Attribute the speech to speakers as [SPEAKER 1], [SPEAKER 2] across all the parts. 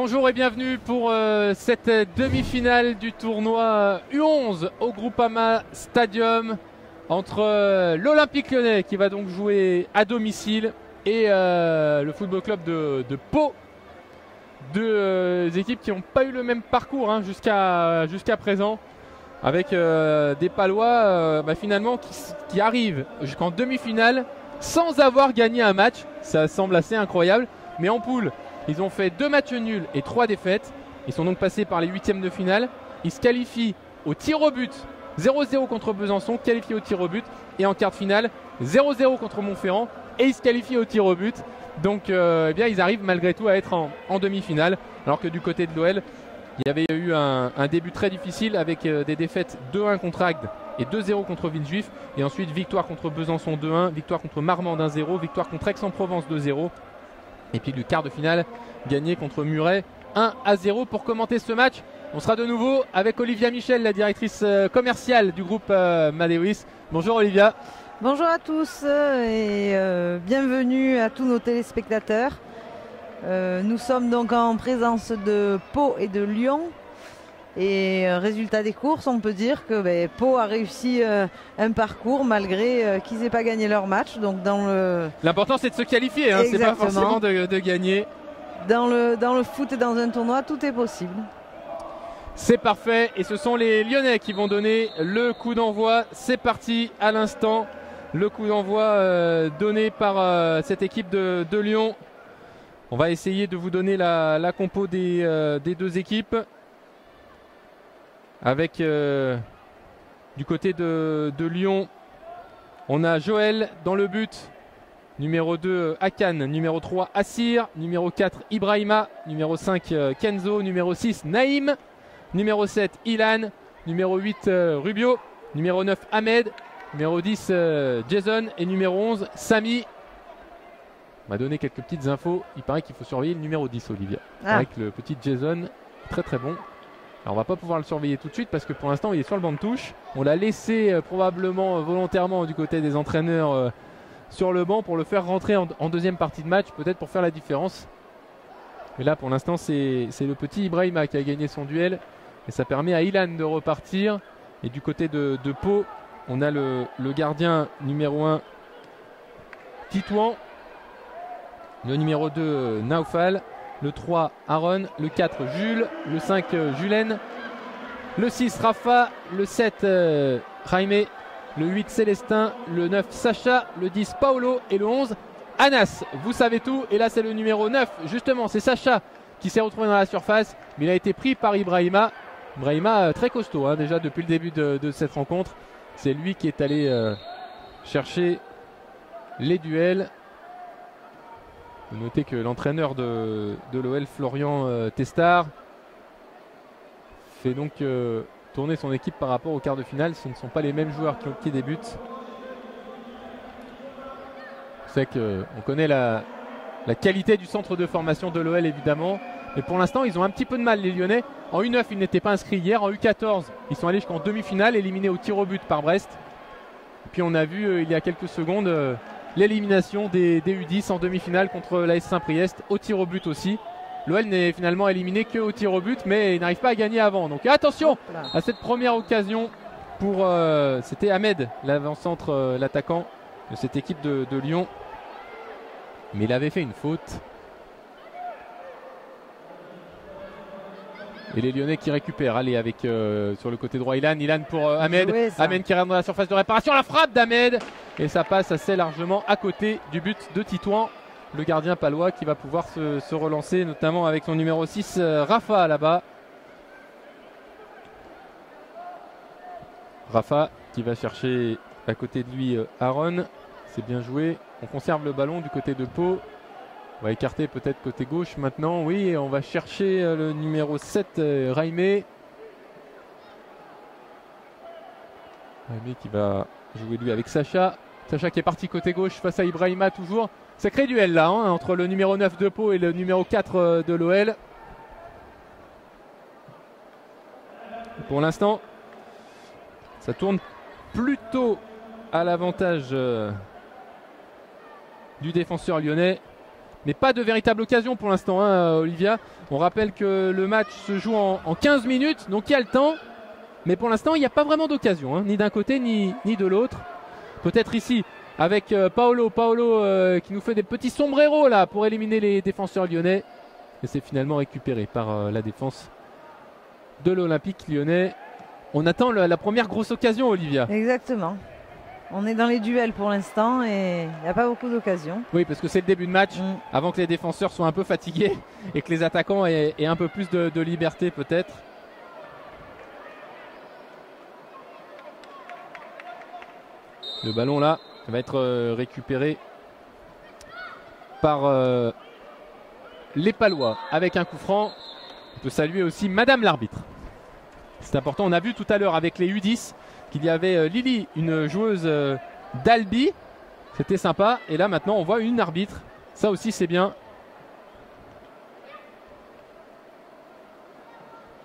[SPEAKER 1] Bonjour et bienvenue pour cette demi-finale du tournoi U11 au Groupama Stadium entre l'Olympique Lyonnais qui va donc jouer à domicile et le Football Club de Pau. Deux équipes qui n'ont pas eu le même parcours jusqu'à présent, avec des Palois finalement qui arrivent jusqu'en demi-finale sans avoir gagné un match. Ça semble assez incroyable, mais en poule ils ont fait 2 matchs nuls et 3 défaites. Ils sont donc passés par les huitièmes de finale. Ils se qualifient au tir au but, 0-0 contre Besançon, qualifiés au tir au but. Et en quart de finale, 0-0 contre Montferrand et ils se qualifient au tir au but. Donc ils arrivent malgré tout à être en demi-finale. Alors que du côté de l'OL, il y avait eu un début très difficile avec des défaites 2-1 contre Agde et 2-0 contre Villejuif. Et ensuite victoire contre Besançon 2-1, victoire contre Marmande 1-0, victoire contre Aix-en-Provence 2-0. Et puis le quart de finale gagné contre Muret 1-0. Pour commenter ce match, on sera de nouveau avec Olivia Michel, la directrice commerciale du groupe Madewis. Bonjour Olivia.
[SPEAKER 2] Bonjour à tous et bienvenue à tous nos téléspectateurs. Nous sommes donc en présence de Pau et de Lyon. Et résultat des courses, on peut dire que Pau a réussi un parcours malgré qu'ils n'aient pas gagné leur match. Donc
[SPEAKER 1] l'important c'est de se qualifier, c'est pas forcément de gagner.
[SPEAKER 2] Dans le foot et dans un tournoi, tout est possible.
[SPEAKER 1] C'est parfait et ce sont les Lyonnais qui vont donner le coup d'envoi. C'est parti à l'instant. Le coup d'envoi donné par cette équipe de Lyon. On va essayer de vous donner la compo des deux équipes. Avec du côté de Lyon, on a Joël dans le but, numéro 2 Akan, numéro 3 Assir, numéro 4 Ibrahima, numéro 5 Kenzo, numéro 6 Naïm, numéro 7 Ilan, numéro 8 Rubio, numéro 9 Ahmed, numéro 10 Jason et numéro 11 Samy. On m'a donné quelques petites infos, il paraît qu'il faut surveiller le numéro 10 Olivia. Avec le petit Jason, très très bon. Alors on va pas pouvoir le surveiller tout de suite parce que pour l'instant il est sur le banc de touche. On l'a laissé probablement volontairement du côté des entraîneurs sur le banc pour le faire rentrer en deuxième partie de match, peut-être pour faire la différence. Mais là pour l'instant c'est le petit Ibrahima qui a gagné son duel et ça permet à Ilan de repartir. Et du côté de Pau, on a le gardien numéro 1 Titouan, le numéro 2 Naufal, le 3 Aaron, le 4 Jules, le 5 Julien, le 6 Rafa, le 7 Jaime, le 8 Célestin, le 9 Sacha, le 10 Paolo et le 11 Anas. Vous savez tout et là c'est le numéro 9, justement c'est Sacha qui s'est retrouvé dans la surface, mais il a été pris par Ibrahima. Ibrahima très costaud déjà depuis le début de cette rencontre. C'est lui qui est allé chercher les duels. Vous notez que l'entraîneur de l'OL, Florian Testard, fait donc tourner son équipe par rapport au quart de finale. Ce ne sont pas les mêmes joueurs qui débutent. C'est qu'on connaît la qualité du centre de formation de l'OL évidemment. Mais pour l'instant, ils ont un petit peu de mal les Lyonnais. En U9, ils n'étaient pas inscrits hier. En U14, ils sont allés jusqu'en demi-finale, éliminés au tir au but par Brest. Et puis on a vu il y a quelques secondes l'élimination des U10 en demi-finale contre l'AS Saint-Priest, au tir au but aussi. L'OL n'est finalement éliminé qu'au tir au but, mais il n'arrive pas à gagner avant. Donc attention à cette première occasion pour... c'était Ahmed, l'avant-centre, l'attaquant de cette équipe de Lyon. Mais il avait fait une faute. Et les Lyonnais qui récupèrent. Allez, avec sur le côté droit Ilan pour Ahmed. Ahmed qui rentre dans la surface de réparation. La frappe d'Ahmed. Et ça passe assez largement à côté du but de Titouan, le gardien palois qui va pouvoir se relancer, notamment avec son numéro 6 Rafa là-bas. Rafa qui va chercher à côté de lui Aaron. C'est bien joué. On conserve le ballon du côté de Pau. On va écarter peut-être côté gauche maintenant. Oui, on va chercher le numéro 7 Jaime. Jaime qui va jouer lui avec Sacha. Sacha qui est parti côté gauche face à Ibrahima toujours. Sacré duel là entre le numéro 9 de Pau et le numéro 4 de l'OL. Pour l'instant, ça tourne plutôt à l'avantage du défenseur lyonnais. mais pas de véritable occasion pour l'instant, hein, Olivia. On rappelle que le match se joue en 15 minutes, donc il y a le temps. Mais pour l'instant, il n'y a pas vraiment d'occasion, hein, ni d'un côté ni de l'autre. Peut-être ici, avec Paolo qui nous fait des petits sombreros là pour éliminer les défenseurs lyonnais. Et c'est finalement récupéré par la défense de l'Olympique lyonnais. On attend la première grosse occasion, Olivia.
[SPEAKER 2] Exactement. On est dans les duels pour l'instant et il n'y a pas beaucoup d'occasions.
[SPEAKER 1] Oui, parce que c'est le début de match, avant que les défenseurs soient un peu fatigués et que les attaquants aient un peu plus de liberté peut-être. Le ballon là va être récupéré par les Palois avec un coup franc. On peut saluer aussi Madame l'arbitre. C'est important, on a vu tout à l'heure avec les U10 qu'il y avait Lily, une joueuse d'Albi. C'était sympa. Et là maintenant on voit une arbitre. Ça aussi c'est bien.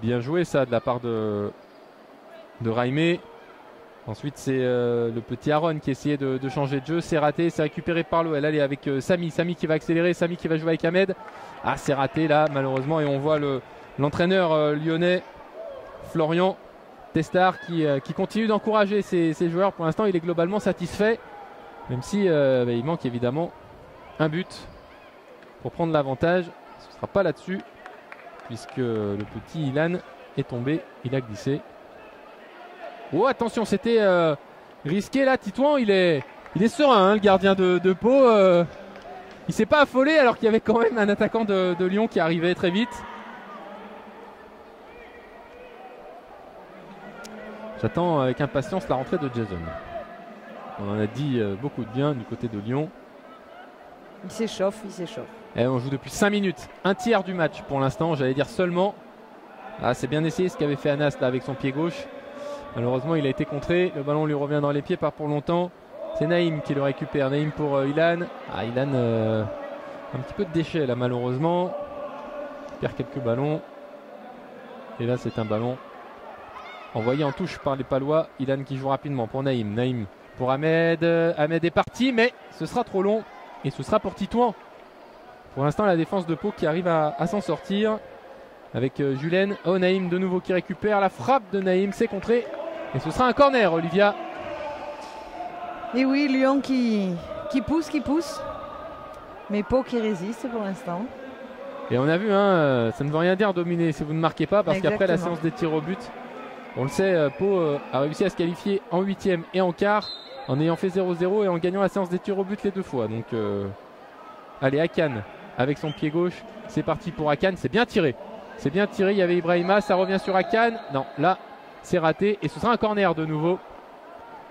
[SPEAKER 1] Bien joué ça de la part de Raimé. Ensuite c'est le petit Aaron qui essayait de changer de jeu. C'est raté, c'est récupéré par l'OL. Allez avec Samy. Samy qui va accélérer, Samy qui va jouer avec Ahmed. Ah c'est raté là malheureusement. Et on voit l'entraîneur lyonnais Florian Testard qui continue d'encourager ses joueurs. Pour l'instant il est globalement satisfait. Même si il manque évidemment un but pour prendre l'avantage. Ce ne sera pas là-dessus puisque le petit Ilan est tombé. Il a glissé. Oh attention, c'était risqué là. Titouan il est serein, hein, le gardien de Pau. Il s'est pas affolé alors qu'il y avait quand même un attaquant de Lyon qui arrivait très vite. J'attends avec impatience la rentrée de Jason. On en a dit beaucoup de bien du côté de Lyon.
[SPEAKER 2] Il s'échauffe, il s'échauffe.
[SPEAKER 1] Et on joue depuis 5 minutes, un tiers du match pour l'instant, j'allais dire seulement. Ah, c'est bien essayé ce qu'avait fait Anas là avec son pied gauche. Malheureusement il a été contré, le ballon lui revient dans les pieds, pas pour longtemps. C'est Naïm qui le récupère, Naïm pour Ilan. Ah Ilan, un petit peu de déchet là malheureusement. Il perd quelques ballons. Et là c'est un ballon envoyé en touche par les Palois. Ilan qui joue rapidement pour Naïm. Naïm pour Ahmed. Ahmed est parti mais ce sera trop long. Et ce sera pour Titouan. Pour l'instant la défense de Pau qui arrive à s'en sortir. Avec Julien. Oh Naïm de nouveau qui récupère. La frappe de Naïm, c'est contré. Et ce sera un corner, Olivia.
[SPEAKER 2] Et oui, Lyon qui pousse. Mais Pau qui résiste pour l'instant.
[SPEAKER 1] Et on a vu, hein, ça ne veut rien dire dominer si vous ne marquez pas. Parce qu'après la séance des tirs au but, on le sait, Pau a réussi à se qualifier en 8e et en quart. En ayant fait 0-0 et en gagnant la séance des tirs au but les deux fois. Donc, allez, Akan avec son pied gauche. C'est parti pour Akan. C'est bien tiré. C'est bien tiré. Il y avait Ibrahima. Ça revient sur Akan. Non, là, c'est raté. Et ce sera un corner de nouveau.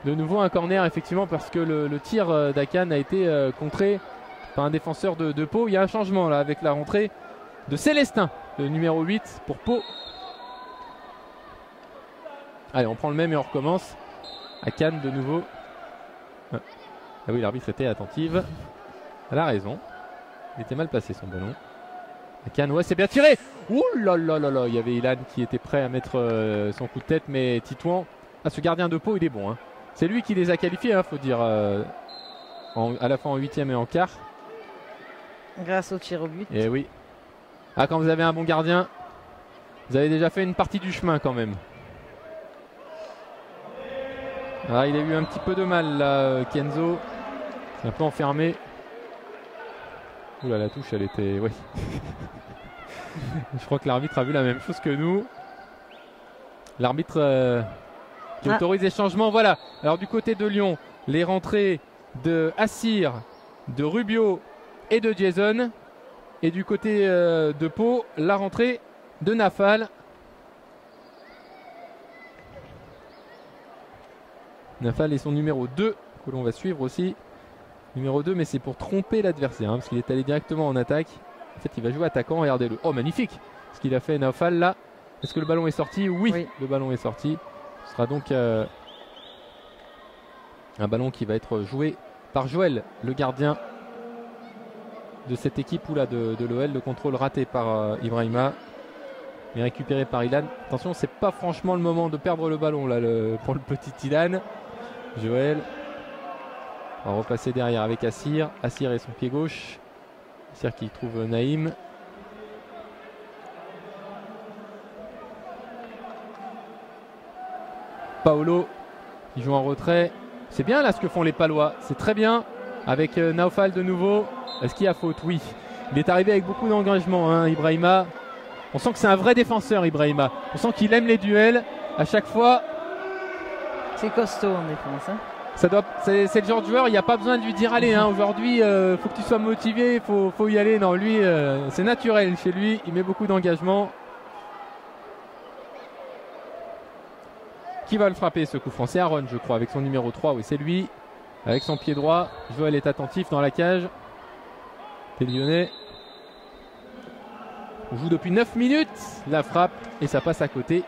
[SPEAKER 1] De nouveau un corner, effectivement, parce que le tir d'Akan a été contré par un défenseur de Pau. Il y a un changement là avec la rentrée de Célestin, le numéro 8 pour Pau. Allez, on prend le même et on recommence. Akan de nouveau. Ah oui, l'arbitre était attentive. Elle a raison. Il était mal placé son ballon. Akan, ouais, c'est bien tiré. Ouh là là là là. Il y avait Ilan qui était prêt à mettre son coup de tête, mais Titouan, ce gardien de Pau, il est bon. Hein. C'est lui qui les a qualifiés, hein, faut dire, à la fois en 8e et en quart.
[SPEAKER 2] Grâce au tir au but.
[SPEAKER 1] Et oui. Ah, quand vous avez un bon gardien, vous avez déjà fait une partie du chemin quand même. Ah, il a eu un petit peu de mal là, Kenzo. C'est un peu enfermé. Oula, la touche, elle était... Oui. Je crois que l'arbitre a vu la même chose que nous. L'arbitre qui autorise les changements. Voilà. Alors du côté de Lyon, les rentrées de Assir, de Rubio et de Jason. Et du côté de Pau, la rentrée de Nafal. Nafal est son numéro 2 que l'on va suivre aussi. Numéro 2, mais c'est pour tromper l'adversaire, hein, parce qu'il est allé directement en attaque. En fait, il va jouer attaquant, regardez-le. Oh, magnifique ce qu'il a fait Nafal là. Est-ce que le ballon est sorti? Oui, le ballon est sorti. Ce sera donc un ballon qui va être joué par Joël, le gardien de cette équipe ou là de l'OL. Le contrôle raté par Ibrahima. Mais récupéré par Ilan. Attention, c'est pas franchement le moment de perdre le ballon là pour le petit Ilan. Joël. On va repasser derrière avec Assir. Assir et son pied gauche. Assir qui trouve Naïm. Paolo qui joue en retrait. C'est bien là ce que font les Palois. C'est très bien. Avec Naufal de nouveau. Est-ce qu'il y a faute? Oui. Il est arrivé avec beaucoup d'engagement, hein, Ibrahima. On sent que c'est un vrai défenseur, Ibrahima. On sent qu'il aime les duels. À chaque fois.
[SPEAKER 2] C'est costaud en défense. Hein.
[SPEAKER 1] C'est le genre de joueur, il n'y a pas besoin de lui dire allez, hein, aujourd'hui, faut que tu sois motivé, faut y aller. Non, lui, c'est naturel chez lui. Il met beaucoup d'engagement. Qui va le frapper ce coup franc? C'est Aaron, je crois, avec son numéro 3. Oui, c'est lui. Avec son pied droit. Joël est attentif dans la cage. Les Lyonnais. On joue depuis 9 minutes. La frappe et ça passe à côté.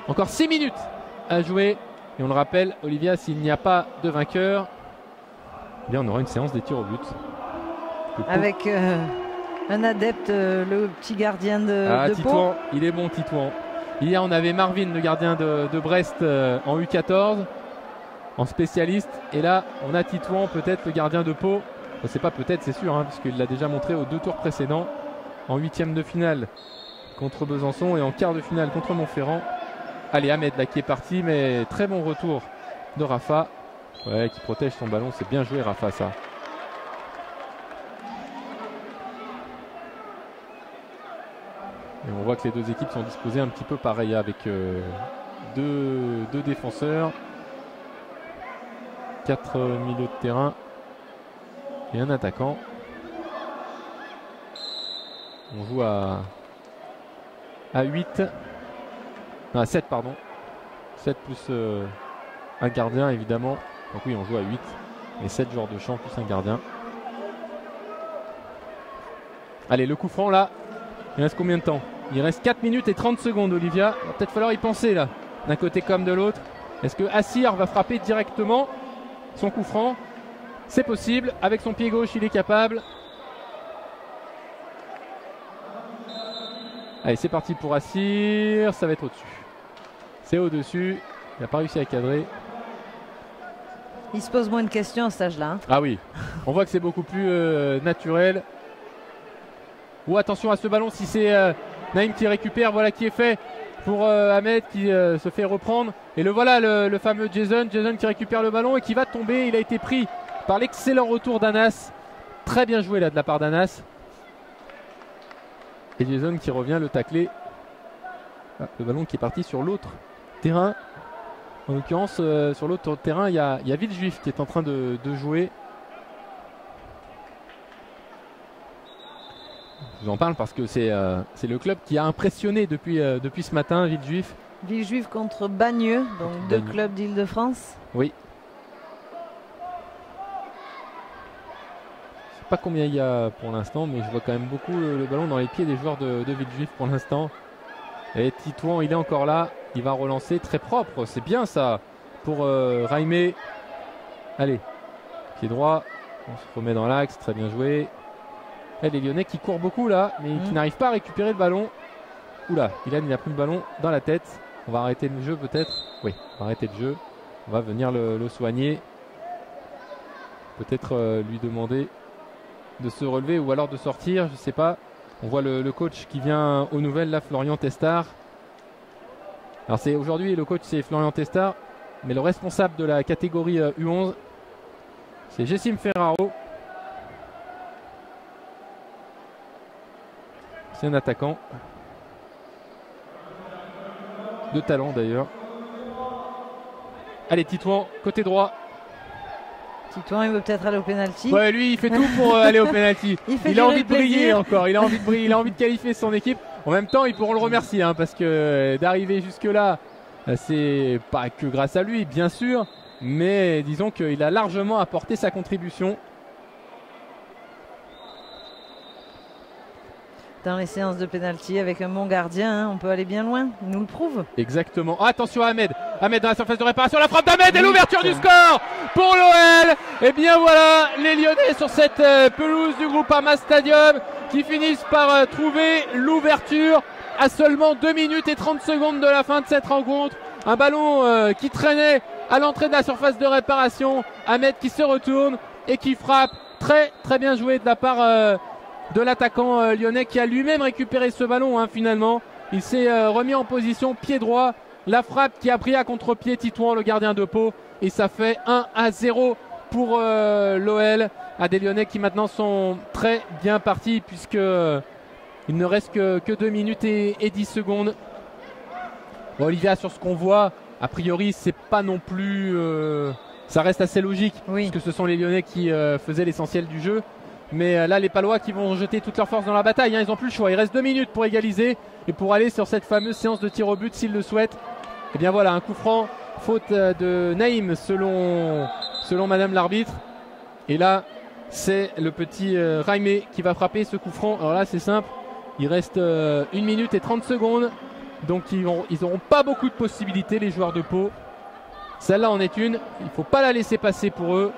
[SPEAKER 1] Encore 6 minutes à jouer. Et on le rappelle, Olivia, s'il n'y a pas de vainqueur, eh bien on aura une séance des tirs au but.
[SPEAKER 2] Avec un adepte, le petit gardien de
[SPEAKER 1] Titouan,
[SPEAKER 2] Pau.
[SPEAKER 1] il est bon, Titouan. Hier, on avait Marvin, le gardien de Brest, en U14, en spécialiste. Et là, on a Titouan, peut-être le gardien de Pau. Enfin, c'est pas peut-être, c'est sûr, hein, puisqu'il l'a déjà montré aux 2 tours précédents, en 8e de finale contre Besançon et en quart de finale contre Montferrand. Allez, Ahmed là qui est parti, mais très bon retour de Rafa. Ouais, qui protège son ballon. C'est bien joué, Rafa, ça. Et on voit que les deux équipes sont disposées un petit peu pareil, avec deux défenseurs, 4 milieux de terrain et un attaquant. On joue à 8. Non, à 7, pardon. 7 plus un gardien, évidemment. Donc oui, on joue à 8. Et 7 joueurs de champ plus un gardien. Allez, le coup franc, là. Il reste combien de temps? Il reste 4 minutes et 30 secondes, Olivia. Il va peut-être falloir y penser, là. D'un côté comme de l'autre. Est-ce que Assir va frapper directement son coup franc? C'est possible. Avec son pied gauche, il est capable. Allez, c'est parti pour Assir. Ça va être au-dessus. C'est au-dessus. Il n'a pas réussi à cadrer.
[SPEAKER 2] Il se pose moins de questions à cet âge-là. Hein.
[SPEAKER 1] Ah oui. On voit que c'est beaucoup plus naturel. Oh, attention à ce ballon. Si c'est Naïm qui récupère, voilà qui est fait pour Ahmed qui se fait reprendre. Et le voilà, le fameux Jason. Jason qui récupère le ballon et qui va tomber. Il a été pris par l'excellent retour d'Anas. Très bien joué là de la part d'Anas. Et Jason qui revient le tacler. Ah, le ballon qui est parti sur l'autre terrain. En l'occurrence, sur l'autre terrain, il y a Villejuif qui est en train de jouer. Je vous en parle parce que c'est le club qui a impressionné depuis ce matin, Villejuif.
[SPEAKER 2] Villejuif contre Bagneux, donc 2 clubs d'Île-de-France.
[SPEAKER 1] Oui. Je ne sais pas combien il y a pour l'instant, mais je vois quand même beaucoup le ballon dans les pieds des joueurs de Villejuif pour l'instant. Et Titouan, il est encore là. Il va relancer très propre. C'est bien ça pour Raimé. Allez, pied droit. On se remet dans l'axe. Très bien joué. Et les Lyonnais qui courent beaucoup là, mais qui n'arrivent pas à récupérer le ballon. Oula, Ilan, il a pris le ballon dans la tête. On va arrêter le jeu peut-être. Oui, on va arrêter le jeu. On va venir le soigner. Peut-être lui demander de se relever ou alors de sortir. Je ne sais pas. On voit le coach qui vient aux nouvelles là, Florian Testard. Alors c'est aujourd'hui le coach c'est Florian Testard, mais le responsable de la catégorie U11 c'est Jessim Ferraro. C'est un attaquant de talent d'ailleurs. Allez, Titouan, côté droit.
[SPEAKER 2] Titouan, il veut peut-être aller au pénalty.
[SPEAKER 1] Ouais, lui, il fait tout pour aller au pénalty. Il a envie de briller encore. Il a envie de briller. Il a envie de qualifier son équipe. En même temps, ils pourront le remercier hein, parce que d'arriver jusque-là, c'est pas que grâce à lui, bien sûr, mais disons qu'il a largement apporté sa contribution.
[SPEAKER 2] Dans les séances de pénalty avec un bon gardien, hein, on peut aller bien loin. Il nous le prouve.
[SPEAKER 1] Exactement. Oh, attention à Ahmed. Ahmed dans la surface de réparation. La frappe d'Ahmed et l'ouverture du score pour l'OL. Et bien voilà, les Lyonnais sur cette pelouse du Groupama Stadium qui finissent par trouver l'ouverture à seulement 2 minutes et 30 secondes de la fin de cette rencontre. Un ballon qui traînait à l'entrée de la surface de réparation. Ahmed qui se retourne et qui frappe. Très très bien joué de la part de l'attaquant lyonnais qui a lui-même récupéré ce ballon hein, finalement. Il s'est remis en position pied droit. La frappe qui a pris à contre-pied Titouan, le gardien de Pau. Et ça fait 1-0 pour l'OL. Des Lyonnais qui maintenant sont très bien partis puisque il ne reste que 2 minutes et 10 secondes. Bon, Olivia, sur ce qu'on voit, a priori c'est pas non plus... ça reste assez logique puisque ce sont les Lyonnais qui faisaient l'essentiel du jeu. Mais là les Palois qui vont jeter toute leur force dans la bataille hein, ils n'ont plus le choix, il reste 2 minutes pour égaliser et pour aller sur cette fameuse séance de tir au but s'ils le souhaitent. Et bien voilà, un coup franc, faute de Naïm selon madame l'arbitre. Et là c'est le petit Raimé qui va frapper ce coup franc. Alors là c'est simple, il reste 1 minute et 30 secondes. Donc ils n'auront pas beaucoup de possibilités les joueurs de Pau. Celle-là en est une, il ne faut pas la laisser passer pour eux.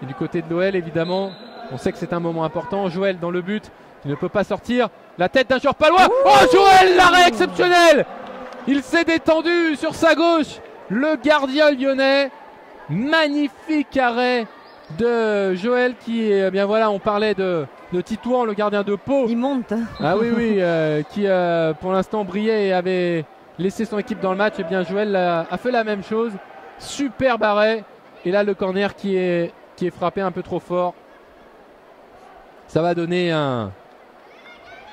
[SPEAKER 1] Et du côté de l'OL évidemment, on sait que c'est un moment important. Joël dans le but, il ne peut pas sortir. La tête d'un joueur palois. Oh Joël, l'arrêt exceptionnel. Il s'est détendu sur sa gauche. Le gardien lyonnais. Magnifique arrêt de Joël qui est, bien voilà, on parlait de Titouan, le gardien de Pau.
[SPEAKER 2] Il monte.
[SPEAKER 1] Ah oui, qui pour l'instant brillait et avait laissé son équipe dans le match. Et bien Joël a fait la même chose. Superbe arrêt. Et là le corner qui est frappé un peu trop fort. Ça va donner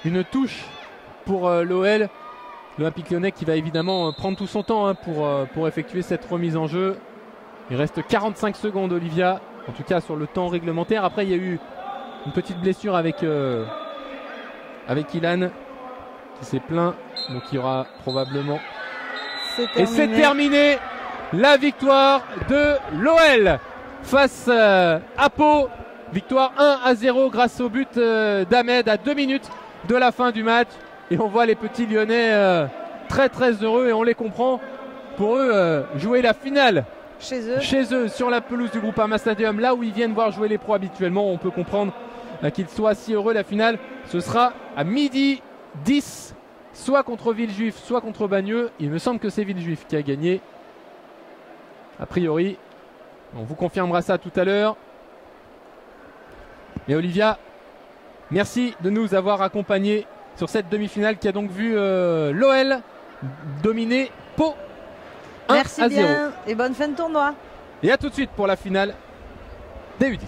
[SPEAKER 1] une touche pour l'OL. L'Olympique Lyonnais qui va évidemment prendre tout son temps hein, pour effectuer cette remise en jeu. Il reste 45 secondes Olivia, en tout cas sur le temps réglementaire. Après il y a eu une petite blessure avec Ilan qui s'est plaint. Donc il y aura probablement... Et c'est terminé. La victoire de l'OL face à Pau. Victoire 1-0 grâce au but d'Ahmed à 2 minutes de la fin du match. Et on voit les petits Lyonnais très très heureux et on les comprend. Pour eux, jouer la finale chez eux sur la pelouse du Groupama Stadium, là où ils viennent voir jouer les pros habituellement, on peut comprendre qu'ils soient si heureux. La finale, ce sera à 12h10, soit contre Villejuif, soit contre Bagneux. Il me semble que c'est Villejuif qui a gagné. A priori, on vous confirmera ça tout à l'heure. Et Olivia, merci de nous avoir accompagnés sur cette demi-finale qui a donc vu l'OL dominer Pau 1-0.
[SPEAKER 2] Merci bien et bonne fin de tournoi.
[SPEAKER 1] Et à tout de suite pour la finale des U10.